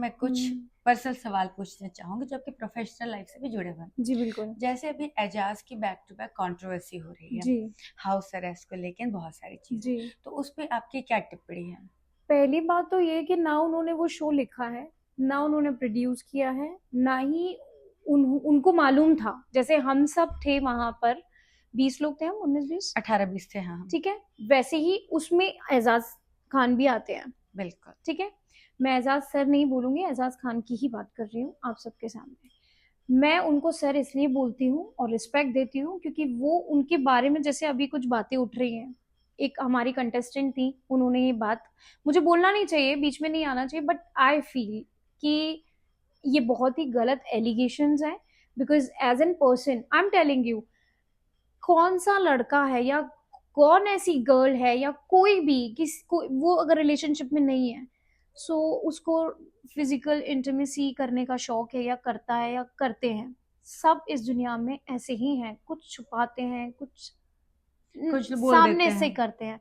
मैं कुछ पर्सनल सवाल पूछना चाहूंगी जो आपकी प्रोफेशनल लाइफ से भी जुड़े हुए हैं। जी बिल्कुल। जैसे अभी एजाज की बैक टू बैक कंट्रोवर्सी हो रही है जी हाउस अरेस्ट को लेकर, बहुत सारी चीजें, जी। तो उस पे आपकी क्या टिप्पणी है? पहली बात तो ये कि ना उन्होंने वो शो लिखा है, ना उन्होंने प्रोड्यूस किया है, ना ही उनको मालूम था। जैसे हम सब थे वहां पर, 20 लोग थे, हम 19-20, 18-20 थे, हाँ हम। ठीक है। वैसे ही उसमें एजाज खान भी आते हैं, बिल्कुल। ठीक है। मैं एजाज सर नहीं बोलूंगी, एजाज खान की ही बात कर रही हूँ आप सबके सामने। मैं उनको सर इसलिए बोलती हूँ और रिस्पेक्ट देती हूँ क्योंकि वो उनके बारे में जैसे अभी कुछ बातें उठ रही हैं। एक हमारी कंटेस्टेंट थी, उन्होंने ये बात, मुझे बोलना नहीं चाहिए, बीच में नहीं आना चाहिए, बट आई फील कि ये बहुत ही गलत एलिगेशंस है। Because as an person I am telling you, कौन सा लड़का है या कौन ऐसी गर्ल है या कोई भी वो अगर रिलेशनशिप में नहीं है, सो उसको फिजिकल इंटीमेसी करने का शौक है या करता है या करते हैं। सब इस दुनिया में ऐसे ही हैं, कुछ छुपाते हैं, कुछ कुछ बोल देते सामने से हैं। करते हैं।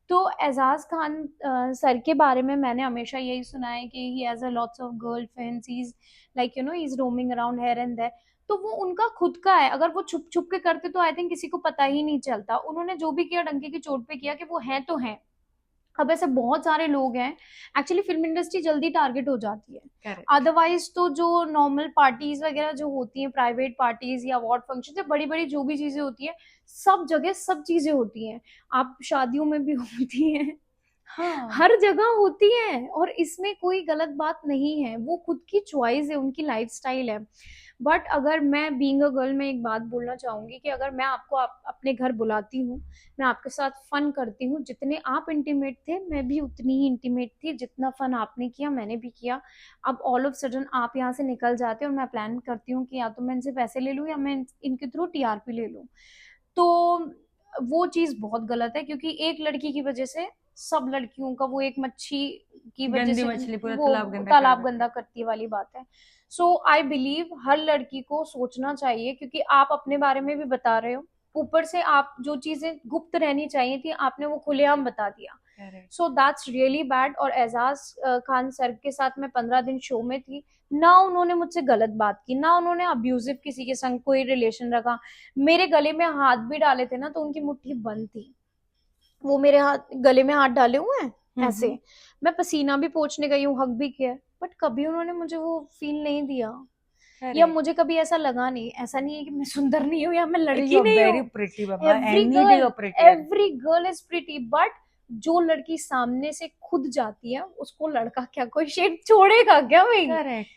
तो एजाज खान सर के बारे में मैंने हमेशा यही सुना है कि he has a lots of girlfriends, he is like he is roaming around here and there. तो वो उनका खुद का है, अगर वो छुप छुप के करते तो आई थिंक किसी को पता ही नहीं चलता। उन्होंने जो भी किया डंके की चोट पे किया कि वो हैं तो हैं। अब ऐसे बहुत सारे लोग हैं, एक्चुअली फिल्म इंडस्ट्री जल्दी टारगेट हो जाती है। करेक्ट। अदरवाइज तो जो नॉर्मल पार्टीज वगैरह जो होती हैं, प्राइवेट पार्टीज या अवार्ड फंक्शन या बड़ी बड़ी जो भी चीजें होती हैं, सब जगह सब चीजें होती हैं। आप शादियों में भी होती हैं, हाँ। हर जगह होती है, और इसमें कोई गलत बात नहीं है। वो खुद की चॉइस है, उनकी लाइफस्टाइल है। बट अगर मैं बीइंग अ गर्ल, मैं एक बात बोलना चाहूंगी कि अगर मैं आपको अपने घर बुलाती हूँ, मैं आपके साथ फन करती हूँ, जितने आप इंटीमेट थे मैं भी उतनी ही इंटीमेट थी, जितना फन आपने किया मैंने भी किया। अब ऑल ऑफ सडन आप यहाँ से निकल जाते हो और मैं प्लान करती हूँ कि या तो मैं इनसे पैसे ले लूँ या मैं इनके थ्रू टीआरपी ले लूँ, तो वो चीज बहुत गलत है। क्योंकि एक लड़की की वजह से सब लड़कियों का, वो एक मच्छी की वजह गंदी से मछली पूरा वो तालाब गंदा कर तालाब देते गंदा हैं। करती है वाली बात है। सो आई बिलीव हर लड़की को सोचना चाहिए, क्योंकि आप अपने बारे में भी बता रहे हो, ऊपर से आप जो चीजें गुप्त रहनी चाहिए थी आपने वो खुलेआम बता दिया। Correct. So that's really bad. और एजाज खान सर के साथ मैं 15 दिन शो में थी, ना उन्होंने मुझसे गलत बात की, ना उन्होंने अब्यूजिव किसी के संग कोई रिलेशन रखा। मेरे गले में हाथ भी डाले थे ना तो उनकी मुट्ठी बंद थी, वो मेरे हाथ गले में हाथ डाले हुए हैं ऐसे। मैं पसीना भी पोंछने गई हूँ, हक भी किया, बट कभी उन्होंने मुझे वो फील नहीं दिया, या करेक्ट। मुझे कभी ऐसा लगा नहीं। ऐसा नहीं है कि मैं सुंदर नहीं हूँ या मैं यू लड़की आर नहीं वेरी हूँ। प्रिटी बाबा, every any day you girl, are prettier. Every girl is pretty, but जो लड़की सामने से खुद जाती है उसको लड़का क्या कोई शेड छोड़ेगा क्या भाई? करेक्ट।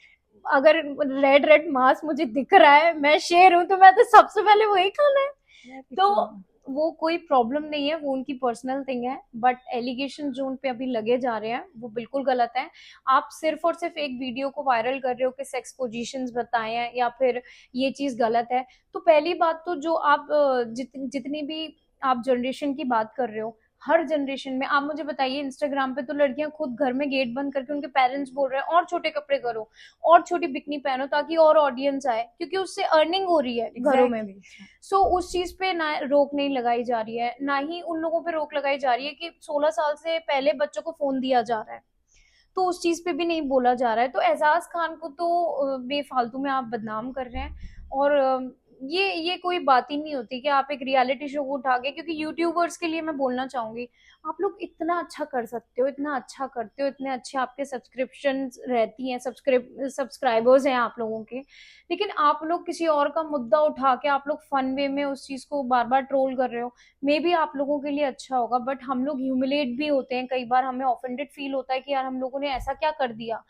अगर रेड रेड मांस मुझे दिख रहा है, मैं शेर हूं, तो मैं तो सबसे पहले वही खाना है। तो वो कोई प्रॉब्लम नहीं है, वो उनकी पर्सनल थिंग है। बट एलिगेशन जो उन पे अभी लगे जा रहे हैं वो बिल्कुल गलत है। आप सिर्फ और सिर्फ एक वीडियो को वायरल कर रहे हो कि सेक्स पोजीशंस बताए हैं या फिर ये चीज गलत है। तो पहली बात तो जो आप जितनी भी आप जनरेशन की बात कर रहे हो, हर जनरेशन में आप मुझे बताइए, इंस्टाग्राम पे तो लड़कियां खुद घर में गेट बंद करके उनके पेरेंट्स बोल रहे हैं और छोटे कपड़े करो और छोटी बिकनी पहनो ताकि और ऑडियंस आए, क्योंकि उससे अर्निंग हो रही है घरों में। एग्जैक्टली। सो उस चीज पे ना रोक नहीं लगाई जा रही है, ना ही उन लोगों पे रोक लगाई जा रही है कि 16 साल से पहले बच्चों को फोन दिया जा रहा है, तो उस चीज पे भी नहीं बोला जा रहा है। तो एजाज खान को तो बेफालतू में आप बदनाम कर रहे हैं। और ये कोई बात ही नहीं होती कि आप एक रियलिटी शो को उठा के, क्योंकि यूट्यूबर्स के लिए मैं बोलना चाहूंगी, आप लोग इतना अच्छा कर सकते हो, इतना अच्छा करते हो, इतने अच्छे आपके सब्सक्रिप्शन रहती हैं, सब्सक्राइबर्स हैं आप लोगों के, लेकिन आप लोग किसी और का मुद्दा उठा के आप लोग फन वे में उस चीज को बार बार ट्रोल कर रहे हो। मे बी आप लोगों के लिए अच्छा होगा, बट हम लोग ह्यूमिलेट भी होते हैं कई बार, हमें ऑफेंडेड फील होता है कि यार हम लोगों ने ऐसा क्या कर दिया।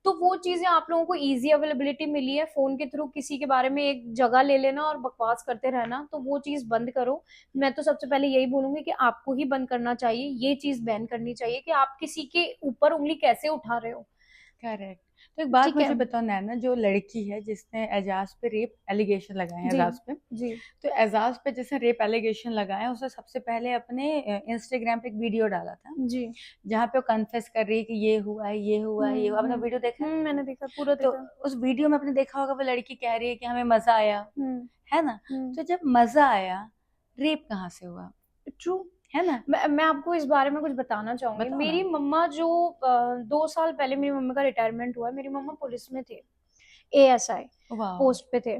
तो वो चीजें आप लोगों को इजी अवेलेबिलिटी मिली है फोन के थ्रू, किसी के बारे में एक जगह ले लेना और बकवास करते रहना, तो वो चीज बंद करो। मैं तो सबसे पहले यही बोलूंगी कि आपको ही बंद करना चाहिए, ये चीज बैन करनी चाहिए कि आप किसी के ऊपर उंगली कैसे उठा रहे हो। करेक्ट। तो एक बात ठीक है। मुझे बताओ नैना, जो लड़की है जिसने एजाज पे रेप एलिगेशन लगाए हैं जी एजाज पे, जी। तो एजाज पे जिसने रेप एलिगेशन लगाया उसने सबसे पहले अपने इंस्टाग्राम पे एक वीडियो डाला था जी। जहाँ पे वो कन्फेस कर रही है कि ये हुआ है, ये हुआ है, ये हुआ। आपने वीडियो देखा है? मैंने देखा, पूरा तो देखा। उस वीडियो में आपने देखा होगा वो लड़की कह रही है कि हमें मजा आया, हम्म है ना? हम्म। तो जब मजा आया, रेप कहाँ से हुआ? ट्रू। है ना? मैं आपको इस बारे में कुछ बताना चाहूंगी। बताओ मेरी ना। मम्मा जो 2 साल पहले मेरी मम्मी का रिटायरमेंट हुआ है, मेरी मम्मा पुलिस में थे, एएसआई वाह। पोस्ट पे थे।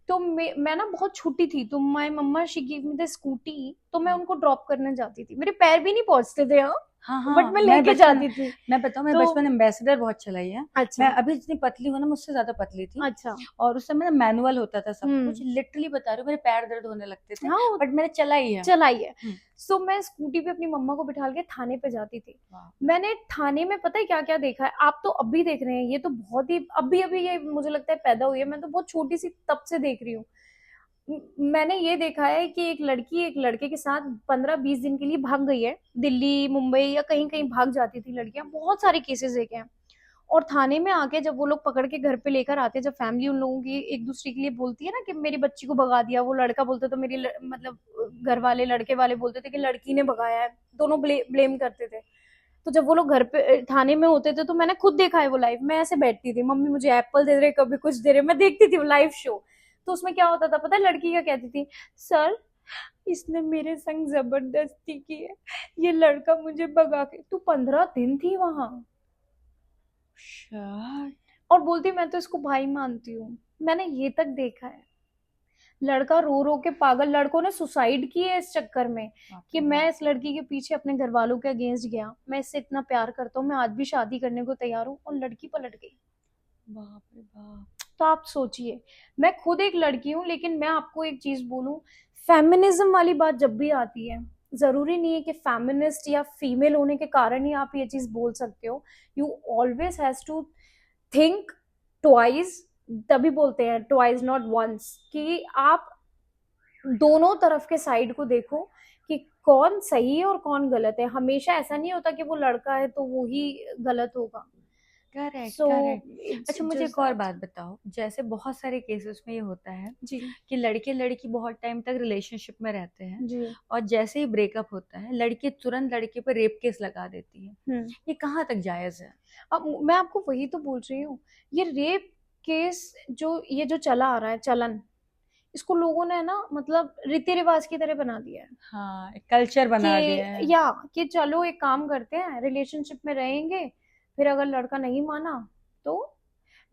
तो मैं ना बहुत छोटी थी, तो my mumma she give me the scooty, तो मैं उनको ड्रॉप करने जाती थी। मेरे पैर भी नहीं पहुंचते थे, हाँ, हाँ, बट हाँ, मैं लेके जाती थी। मैं बताऊँ, मैं तो बचपन में एम्बेसडर बहुत चलाई है। मैं अच्छा, अभी जितनी पतली हूँ ना, मुझसे ज़्यादा पतली थी। अच्छा। और उस समय ना मैनुअल होता था सब कुछ, हम्म। लिटरली बता रही हूँ, मेरे पैर दर्द होने लगते थे, हाँ, बट मैंने चला ही है। चलाई है। हुँ, सो मैं स्कूटी पे अपनी मम्मा को बिठा के थाने पे जाती थी। वाह! मैंने थाने में पता है क्या क्या देखा है, आप तो अब भी देख रहे हैं, ये तो बहुत ही अभी अभी ये मुझे लगता है पैदा हुई है, मैं तो बहुत छोटी सी तब से देख रही हूँ। मैंने ये देखा है कि एक लड़की एक लड़के के साथ 15-20 दिन के लिए भाग गई है, दिल्ली मुंबई या कहीं कहीं भाग जाती थी लड़कियां, बहुत सारे केसेस देखे हैं। और थाने में आके जब वो लोग पकड़ के घर पे लेकर आते हैं, जब फैमिली उन लोगों की एक दूसरे के लिए बोलती है ना कि मेरी बच्ची को भगा दिया, वो लड़का बोलता तो मतलब घर वाले लड़के वाले बोलते थे कि लड़की ने भगाया है, दोनों ब्लेम करते थे। तो जब वो लोग घर पे थाने में होते थे, तो मैंने खुद देखा है वो लाइव। मैं ऐसे बैठती थी, मम्मी मुझे एप्पल दे रहे, कभी कुछ दे रहे, मैं देखती थी वो लाइव शो। तो उसमें क्या होता था पता है, लड़की क्या कहती थी, सर इसने मेरे संग जबरदस्ती की है, ये लड़का मुझे भगा के। तू 15 दिन थी वहां शॉट। और बोलती मैं तो इसको भाई मानती हूँ। मैंने ये तक देखा है, लड़का रो रो के पागल, लड़कों ने सुसाइड की है इस चक्कर में बाप कि रे मैं बाप! इस लड़की के पीछे अपने घर वालों के अगेंस्ट गया, मैं इससे इतना प्यार करता हूँ, मैं आज भी शादी करने को तैयार हूँ, और लड़की पलट गई। बाप रे बाप! तो आप सोचिए, मैं खुद एक लड़की हूँ, लेकिन मैं आपको एक चीज बोलूं, फेमिनिज्म वाली बात जब भी आती है, जरूरी नहीं है कि फेमिनिस्ट या फीमेल होने के कारण ही आप ये चीज बोल सकते हो। You always has to think twice, तभी बोलते हैं ट्वाइस नॉट वंस, कि आप दोनों तरफ के साइड को देखो कि कौन सही है और कौन गलत है। हमेशा ऐसा नहीं होता कि वो लड़का है तो वो ही गलत होगा। Correct, so correct. इट्स अच्छा, मुझे जस्ट एक और दैट। बात बताओ, जैसे बहुत सारे केसेस में ये होता है जी, कि लड़के लड़की बहुत टाइम तक रिलेशनशिप में रहते हैं, जी। और जैसे ही ब्रेकअप होता है, लड़की तुरंत लड़के पर रेप केस लगा देती है। हम्म। ये कहाँ तक जायज है? अब मैं आपको वही तो बोल रही हूँ, ये रेप केस जो ये जो चला आ रहा है चलन, इसको लोगों ने ना मतलब रीति रिवाज की तरह बना दिया है हाँ, एक कल्चर बना दिया है। कि या कि चलो एक काम करते हैं, रिलेशनशिप में रहेंगे, फिर अगर लड़का नहीं माना तो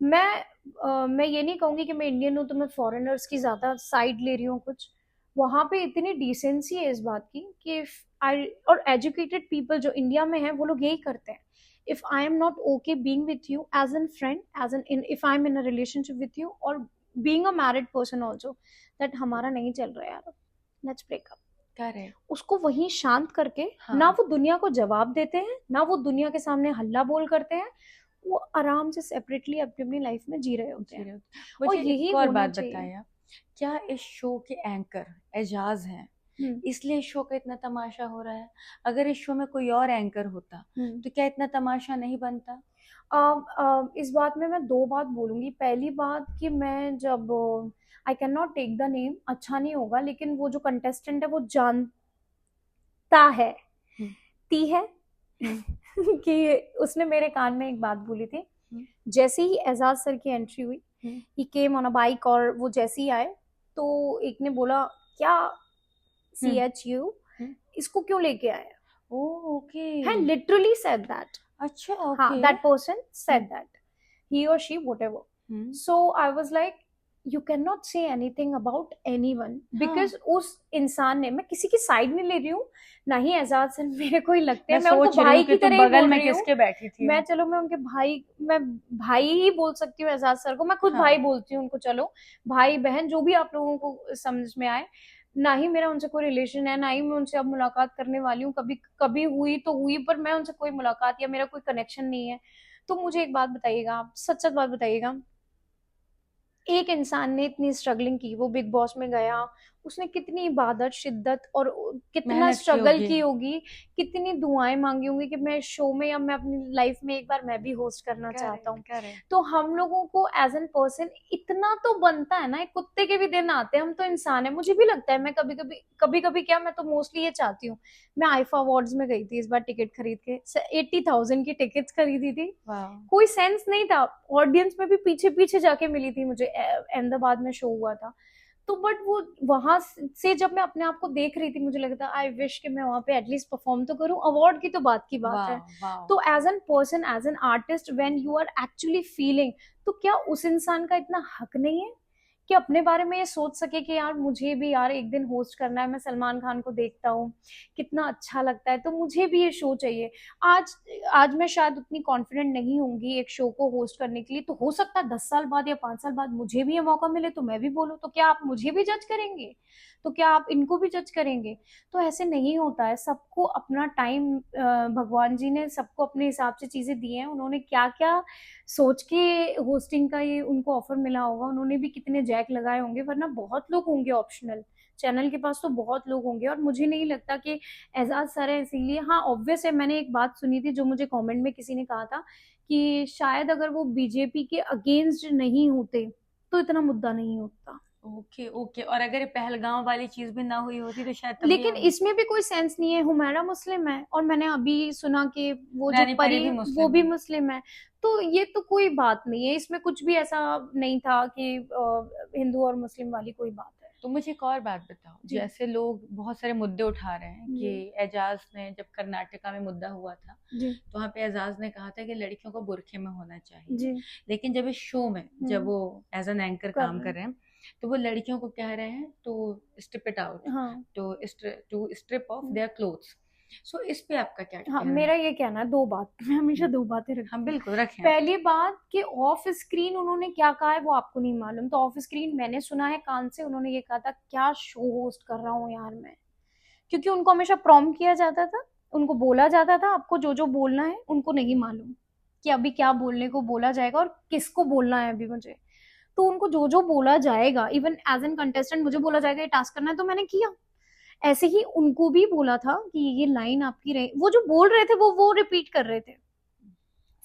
मैं मैं ये नहीं कहूंगी कि मैं इंडियन हूँ तो मैं फॉरेनर्स की ज्यादा साइड ले रही हूँ कुछ। वहां पे इतनी डिसेंसी है इस बात की कि if I और एजुकेटेड पीपल जो इंडिया में है वो लोग यही करते हैं, if I am not okay being with you as an friend, as an in if I am in a relationship with you, और being a married person also, that हमारा नहीं चल रहा है यार, लेट्स ब्रेकअप। करेक्ट। उसको वहीं शांत करके, ना हाँ। वो दुनिया को जवाब देते हैं, ना वो दुनिया के सामने हल्ला बोल करते हैं, वो आराम से सेपरेटली अपनी अपनी लाइफ में जी रहे होते जी हैं। रहे हो। और मुझे यही एक और होना बात चाहिए। बताया, क्या इस शो के एंकर एजाज हैं, हम्म। इसलिए इस शो का इतना तमाशा हो रहा है? अगर इस शो में कोई और एंकर होता हम्म। तो क्या इतना तमाशा नहीं बनता? इस बात में मैं दो बात बोलूंगी। पहली बात कि मैं जब I can not take the name, अच्छा नहीं होगा, लेकिन वो जो कंटेस्टेंट है वो जानता है, हम्म, ती है हम्म, कि उसने मेरे कान में एक बात बोली थी। हम्म, जैसे ही एजाज सर की एंट्री हुई, हम्म, ही केम ऑन अ बाइक, और वो जैसे ही आए तो एक ने बोला, क्या सी हम्म, एच यू, हम्म। इसको क्यों लेके आया ओह, ओके। है, लिटरली सेड दैट। अच्छा, हाँ, okay. that person said hmm, that, he or she whatever. Hmm. So I was like, you cannot say anything about anyone हाँ, because उस इंसान ने, मैं किसी की साइड नहीं ले रही हूँ, ना ही एजाज सर मेरे को ही लगते मैं हैं, मैं उनको सोच रही हूँ भाई कि की तुम तरह ही बगल बोल में रही हूँ। किसके बैठी थी मैं हो। चलो मैं उनके भाई, मैं भाई ही बोल सकती हूँ एजाज सर को, मैं खुद हाँ। भाई बोलती हूँ उनको, चलो भाई बहन जो भी आप लोगों को समझ में आए। ना ही मेरा उनसे कोई रिलेशन है, ना ही मैं उनसे अब मुलाकात करने वाली हूँ, कभी कभी हुई तो हुई, पर मैं उनसे कोई मुलाकात या मेरा कोई कनेक्शन नहीं है। तो मुझे एक बात बताइएगा, आप सच सच बात बताइएगा, एक इंसान ने इतनी स्ट्रगलिंग की, वो बिग बॉस में गया, उसने कितनी इबादत शिद्दत और कितना मेहनत की स्ट्रगल होगी। की होगी, कितनी दुआएं मांगी होंगी कि मैं शो में या मैं अपनी लाइफ में एक बार मैं भी होस्ट करना चाहता करेक्ट, हूँ। करेक्ट। तो हम लोगों को एज एन पर्सन इतना तो बनता है ना, एक कुत्ते के भी दिन आते हैं, हम तो इंसान है। मुझे भी लगता है, मैं कभी कभी क्या, मैं तो मोस्टली ये चाहती हूँ। मैं आईफा अवार्ड्स में गई थी इस बार टिकट खरीद के, 80,000 की टिकट्स खरीदी थी, वाह। कोई सेंस नहीं था, ऑडियंस में भी पीछे पीछे जाके मिली थी मुझे, अहमदाबाद में शो हुआ था। तो बट वो वहां से जब मैं अपने आप को देख रही थी, मुझे लगता आई विश कि मैं वहां पे एटलीस्ट परफॉर्म तो करूं, अवार्ड की तो बात की बात है। वाह वाह। तो as an person, as an artist, when you are actually feeling, तो क्या उस इंसान का इतना हक नहीं है कि अपने बारे में ये सोच सके कि यार मुझे भी यार एक दिन होस्ट करना है, मैं सलमान खान को देखता हूँ कितना अच्छा लगता है, तो मुझे भी ये शो चाहिए। आज आज मैं शायद उतनी कॉन्फिडेंट नहीं होंगी एक शो को होस्ट करने के लिए, तो हो सकता है 10 साल बाद या 5 साल बाद मुझे भी ये मौका मिले तो मैं भी बोलूँ, तो क्या आप मुझे भी जज करेंगे? तो क्या आप इनको भी जज करेंगे? तो ऐसे नहीं होता है, सबको अपना टाइम, भगवान जी ने सबको अपने हिसाब से चीजें दी हैं, उन्होंने क्या क्या सोच के होस्टिंग का ये उनको ऑफर मिला होगा, उन्होंने भी कितने जैक लगाए होंगे, वरना बहुत लोग होंगे ऑप्शनल चैनल के पास, तो बहुत लोग होंगे। और मुझे नहीं लगता कि एजाज सर है इसीलिए। हाँ ऑब्वियस है, मैंने एक बात सुनी थी जो मुझे कमेंट में किसी ने कहा था कि शायद अगर वो बीजेपी के अगेंस्ट नहीं होते तो इतना मुद्दा नहीं होता। ओके ओके, और अगर ये पहलगाम वाली चीज भी ना हुई होती तो शायद तब भी लेकिन इसमें भी कोई सेंस नहीं है, हुमैरा मुस्लिम है और मैंने अभी सुना कि वो जो रानी परी परी भी वो मुस्लिम भी है। मुस्लिम है। तो ये तो कोई बात नहीं है, इसमें कुछ भी ऐसा नहीं था कि हिंदू और मुस्लिम वाली कोई बात है। तो मुझे एक और बात बताओ, जी जैसे लोग बहुत सारे मुद्दे उठा रहे हैं जी कि एजाज ने जब कर्नाटका में मुद्दा हुआ था जी तो वहाँ पे एजाज ने कहा था कि लड़कियों को बुरखे में होना चाहिए, जी लेकिन जब इस शो में जब वो एज एन एंकर कर काम रहे कर रहे हैं तो वो लड़कियों को कह रहे हैं टू स्ट्रिप इट आउट, हाँ to strip off their clothes. So इस पे आपका क्या हाँ, कहना मेरा है? ये कहना है, दो बात मैं हमेशा दो बातें रखती हम हूँ। बिल्कुल रखें। पहली बात कि ऑफ स्क्रीन उन्होंने क्या कहा है वो आपको नहीं मालूम, तो ऑफ स्क्रीन मैंने सुना है कान से, उन्होंने ये कहा था क्या शो होस्ट कर रहा हूँ यार मैं, क्योंकि उनको हमेशा प्रॉम्प्ट किया जाता था, उनको बोला जाता था आपको जो जो बोलना है, उनको नहीं मालूम कि अभी क्या बोलने को बोला जाएगा और किसको बोलना है अभी मुझे। तो उनको जो जो बोला जाएगा, इवन एज एन कंटेस्टेंट मुझे बोला जाएगा ये टास्क करना है तो मैंने किया। ऐसे ही उनको भी बोला था कि ये लाइन आपकी रही, वो जो बोल रहे थे वो रिपीट कर रहे थे।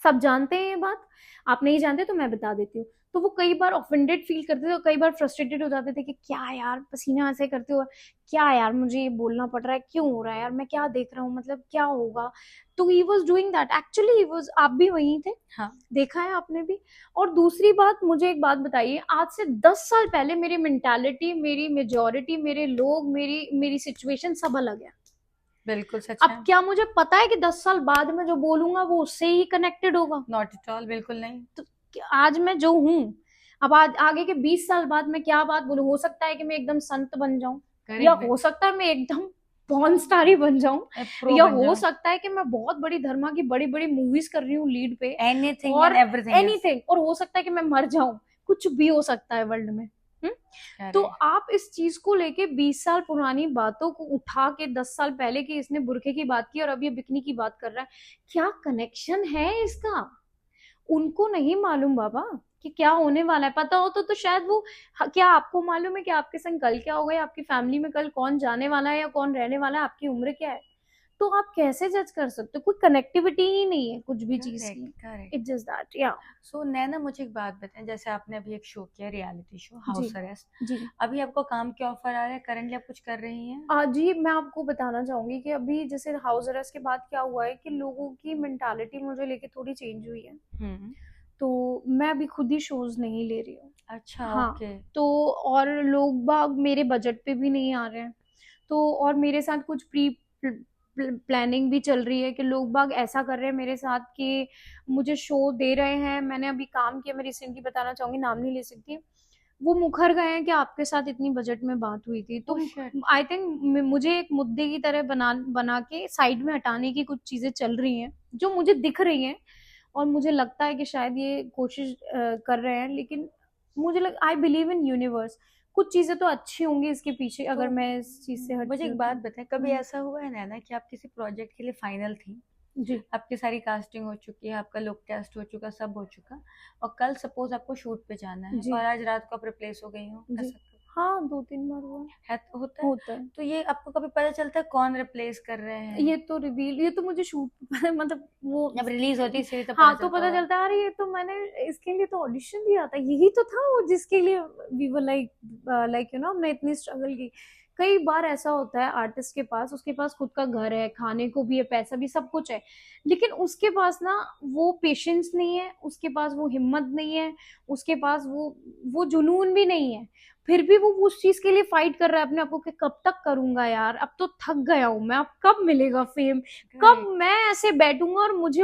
सब जानते हैं ये बात, आप नहीं जानते तो मैं बता देती हूँ। तो वो कई बार ऑफेंडेड फील करते थे और कई बार फ्रस्ट्रेटेड हो जाते थे कि क्या यार पसीना ऐसे करते हो, क्या यार मुझे ये बोलना पड़ रहा है, क्यों हो रहा है यार, मैं क्या देख रहा हूँ, मतलब क्या होगा। तो he was doing that actually, he was, आप भी वहीं थे, हाँ देखा है आपने भी। और दूसरी बात, मुझे एक बात बताइए, आज से 10 साल पहले मेरी मेंटालिटी, मेरी मेजोरिटी, मेरे लोग, मेरी मेरी सिचुएशन सब अलग है। बिल्कुल सच अब है। क्या मुझे पता है कि 10 साल बाद में जो बोलूंगा वो उससे ही कनेक्टेड होगा? नॉट एट ऑल, बिल्कुल नहीं। तो आज मैं जो हूँ, अब आज आगे के 20 साल बाद मैं क्या बात बोलूं, हो सकता है कि मैं एकदम संत बन जाऊं, या करेक्ट। हो सकता है मैं एकदम पॉर्न स्टार ही बन जाऊं, प्रो या बन हो जाओ। सकता है कि मैं बहुत बड़ी धर्मा की बड़ी बड़ी मूवीज कर रही हूँ लीड पे, एनीथिंग और एंड एवरीथिंग इज एनीथिंग, और हो सकता है कि मैं मर जाऊं, कुछ भी हो सकता है वर्ल्ड में। हम्म? तो करेक्ट। आप इस चीज को लेके 20 साल पुरानी बातों को उठा के 10 साल पहले की इसने बुरखे की बात की और अब ये बिकनी की बात कर रहा है, क्या कनेक्शन है इसका? उनको नहीं मालूम बाबा कि क्या होने वाला है, पता हो तो शायद वो, क्या आपको मालूम है कि आपके संग कल क्या होगा, या आपकी फैमिली में कल कौन जाने वाला है या कौन रहने वाला है, आपकी उम्र क्या है? तो आप कैसे जज कर सकते हो? कोई कनेक्टिविटी ही नहीं है कुछ भी चीज करेक्ट की। करेक्ट। इट जस्ट दैट या। सो नैना, मुझे एक बात बताएं, जैसे आपने अभी एक शो किया, रियलिटी शो जी हाउस अरेस्ट, जी। अभी आपको काम के ऑफर आ रहे हैं? करंटली आप कुछ कर रही हैं? आज ही मैं आपको बताना चाहूंगी कि अभी जैसे हाउस अरेस्ट के बाद क्या हुआ है कि लोगों की मेंटालिटी मुझे लेके थोड़ी चेंज हुई है, हम्म। तो मैं अभी खुद ही शोज नहीं ले रही हूँ। अच्छा हाँ, ओके। तो और लोग बाग मेरे बजट पे भी नहीं आ रहे हैं, तो और मेरे साथ कुछ प्री प्लानिंग भी चल रही है कि लोग बाग ऐसा कर रहे हैं मेरे साथ कि मुझे शो दे रहे हैं। मैंने अभी काम किया, मैं रिसेंटली बताना चाहूंगी, नाम नहीं ले सकती, वो मुखर गए हैं कि आपके साथ इतनी बजट में बात हुई थी। तो ओह शिट। आई थिंक मुझे एक मुद्दे की तरह बना बना के साइड में हटाने की कुछ चीजें चल रही हैं जो मुझे दिख रही हैं, और मुझे लगता है कि शायद ये कोशिश कर रहे हैं, लेकिन मुझे आई बिलीव इन यूनिवर्स, कुछ चीजें तो अच्छी होंगी इसके पीछे तो अगर मैं इस चीज से मुझे हटती एक हूँ बात तो। बताएं, कभी ऐसा हुआ है नैना कि आप किसी प्रोजेक्ट के लिए फाइनल थी, जी आपकी सारी कास्टिंग हो चुकी है, आपका लुक टेस्ट हो चुका, सब हो चुका, और कल सपोज आपको शूट पे जाना है जी और आज रात को आप रिप्लेस हो गई हो, जी। ऐसा हाँ 2-3 बार हुआ होता है? होता है। तो ये आपको कभी पता चलता है कौन रिप्लेस कर रहे हैं? ये तो रिवील, ये तो मुझे शूट मतलब वो, जब रिलीज होती है इसलिए तो हाँ पता तो चलता पता होगा। चलता है, अरे ये तो मैंने इसके लिए तो ऑडिशन दिया था, यही तो था वो जिसके लिए we were like, like you know हमने इतनी स्ट्रगल की। कई बार ऐसा होता है आर्टिस्ट के पास, उसके पास खुद का घर है, खाने को भी है, पैसा भी, सब कुछ है, लेकिन उसके पास ना वो पेशेंस नहीं है, उसके पास वो हिम्मत नहीं है, उसके पास वो जुनून भी नहीं है। फिर भी वो उस चीज के लिए फाइट कर रहा है अपने आप को कि कब तक करूंगा यार, अब तो थक गया हूं मैं, अब कब मिलेगा फेम, कब करेक्ट। मैं ऐसे बैठूंगा और मुझे